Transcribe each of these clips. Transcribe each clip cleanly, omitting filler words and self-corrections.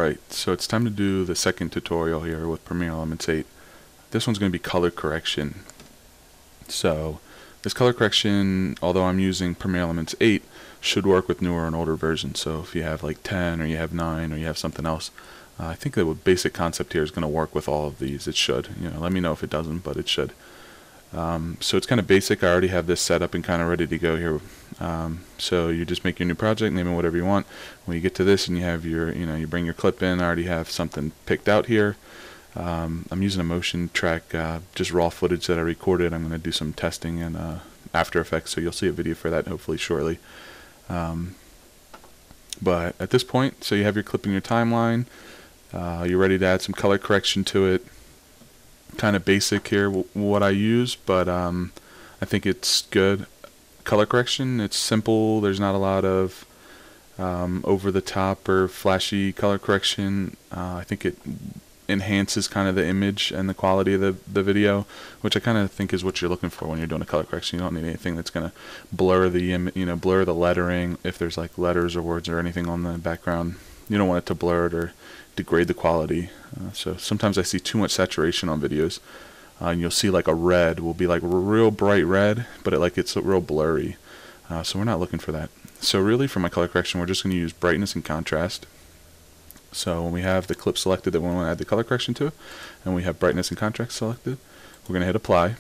Alright, so it's time to do the second tutorial here with Premiere Elements 8. This one's going to be color correction. So this color correction, although I'm using Premiere Elements 8, should work with newer and older versions. So if you have like 10 or you have 9 or you have something else, I think the basic concept here is going to work with all of these. It should. Let me know if it doesn't, but it should. So it's kind of basic. I already have this set up and kind of ready to go here. So you just make your new project, name it whatever you want. When you get to this and you have your, you bring your clip in, I already have something picked out here. I'm using a motion track, just raw footage that I recorded. I'm going to do some testing in After Effects, so you'll see a video for that hopefully shortly. But at this point, so you have your clip in your timeline. You're ready to add some color correction to it. Kind of basic here what I use, but I think it's good. Color correction, it's simple. There's not a lot of over the top or flashy color correction. I think it enhances kind of the image and the quality of the video, which I kind of think is what you're looking for when you're doing a color correction. You don't need anything that's going to blur the blur the lettering if there's like letters or words or anything on the background. You don't want it to blur it or degrade the quality. So sometimes I see too much saturation on videos, and you'll see like a red will be like real bright red, but it's real blurry. So we're not looking for that. So really for my color correction, we're just going to use brightness and contrast. So when we have the clip selected that we want to add the color correction to, and we have brightness and contrast selected, we're going to hit apply.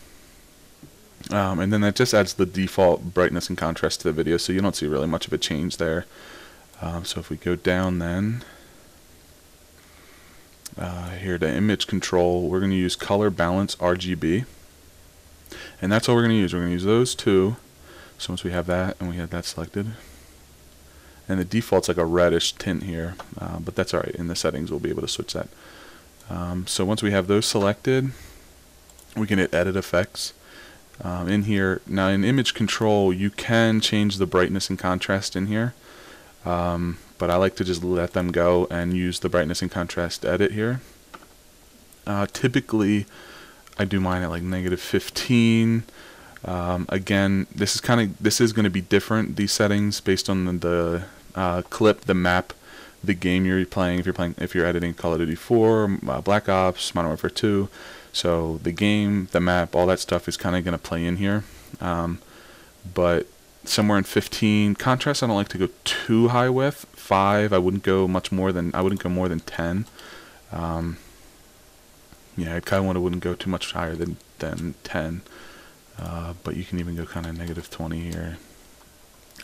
And then that just adds the default brightness and contrast to the video, so you don't see really much of a change there. So if we go down then, here to image control, we're going to use color balance RGB, and that's all we're going to use. We're going to use those two. So once we have that and we have that selected, and the default's like a reddish tint here, but that's alright. In the settings we'll be able to switch that. So once we have those selected, we can hit edit effects. In here now, in image control you can change the brightness and contrast in here, but I like to just let them go and use the brightness and contrast edit here. Typically I do mine at like -15. Again, this is going to be different, these settings, based on the clip, the map, the game you're playing. If you're editing Call of Duty 4, Black Ops, Modern Warfare 2, so the game, the map, all that stuff is kind of going to play in here. But somewhere in 15. Contrast I don't like to go too high with. 5, I wouldn't go more than 10. Yeah, I kind of wouldn't go too much higher than 10. But you can even go kind of -20 here.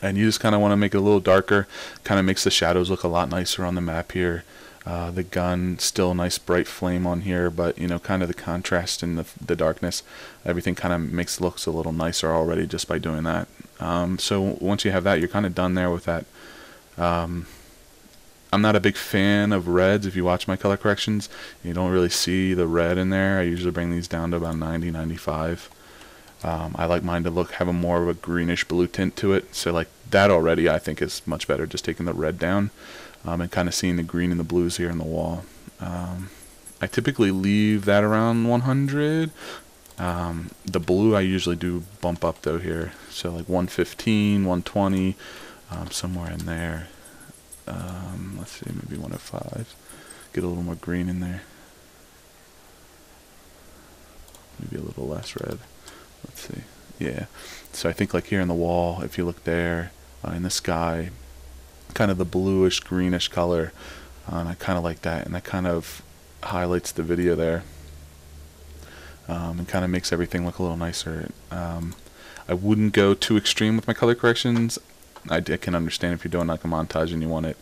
And you just kind of want to make it a little darker. Kind of makes the shadows look a lot nicer on the map here. The gun, still a nice bright flame on here, but kind of the contrast and the darkness, everything kind of looks a little nicer already just by doing that. So once you have that, you're kind of done there with that. I'm not a big fan of reds. If you watch my color corrections, you don't really see the red in there. I usually bring these down to about 90, 95. I like mine to have a more of a greenish blue tint to it. So like that already I think is much better, just taking the red down and kind of seeing the green and the blues here in the wall. I typically leave that around 100. The blue I usually do bump up though here. So like 115, 120, somewhere in there. Let's see, maybe 105. Get a little more green in there. Maybe a little less red. Let's see. Yeah. So I think like here in the wall, if you look there, in the sky, kind of the bluish greenish color, and I kind of like that, and that kind of highlights the video there, and kind of makes everything look a little nicer. I wouldn't go too extreme with my color corrections. I can understand if you're doing like a montage and you want it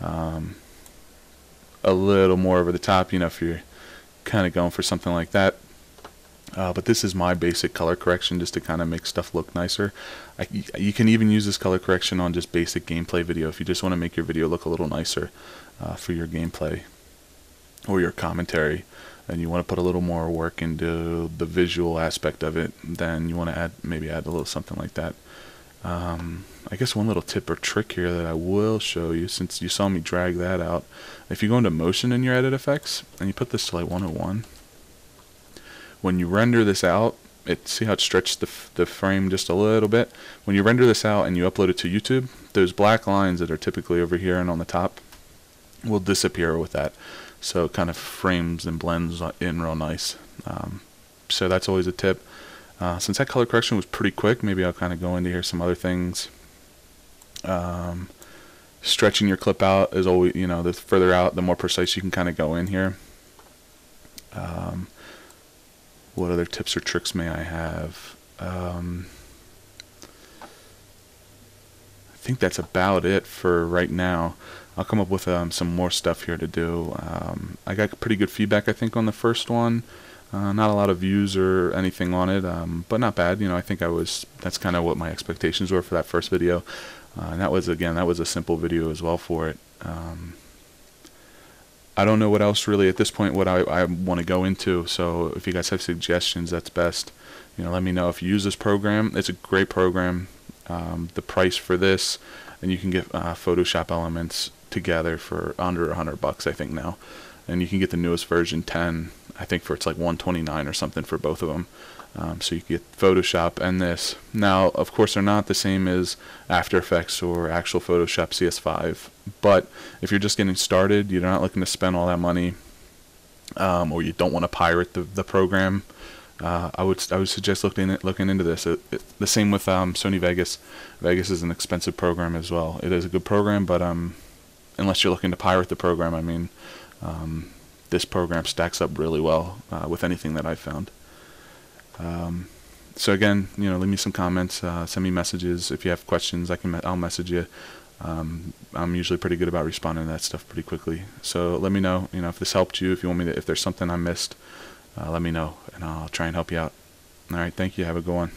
a little more over the top, if you're kind of going for something like that. But this is my basic color correction just to kind of make stuff look nicer. You can even use this color correction on just basic gameplay video if you just want to make your video look a little nicer for your gameplay or your commentary, and you want to put a little more work into the visual aspect of it. Then you want to maybe add a little something like that. I guess one little tip or trick here that I will show you, since you saw me drag that out, if you go into motion in your edit effects and you put this to like 101, when you render this out, see how it stretched the frame just a little bit? When you render this out and you upload it to YouTube, those black lines that are typically over here and on the top, will disappear with that. So it kind of frames and blends in real nice. So that's always a tip. Since that color correction was pretty quick, maybe I'll kind of go into here some other things. Stretching your clip out is always, the further out, the more precise you can kind of go in here. What other tips or tricks may I have? I think that's about it for right now. I'll come up with some more stuff here to do. I got pretty good feedback, I think, on the first one. Not a lot of views or anything on it, but not bad. I think that's kind of what my expectations were for that first video. And that was a simple video as well for it. I don't know what else really at this point what I want to go into, so if you guys have suggestions, that's best. Let me know if you use this program. It's a great program. The price for this, and you can get Photoshop elements together for under $100, I think now, and you can get the newest version 10. I think it's like $129 or something for both of them. So you can get Photoshop and this. Now, of course, they're not the same as After Effects or actual Photoshop CS5. But if you're just getting started, you're not looking to spend all that money, or you don't want to pirate the program, I would suggest looking into this. The same with Sony Vegas. Vegas is an expensive program as well. It is a good program, but unless you're looking to pirate the program, I mean, this program stacks up really well with anything that I've found. So again, leave me some comments, send me messages. If you have questions, I'll message you. I'm usually pretty good about responding to that stuff pretty quickly. So let me know, if this helped you, if you want me to, if there's something I missed, let me know, and I'll try and help you out. All right, thank you. Have a good one.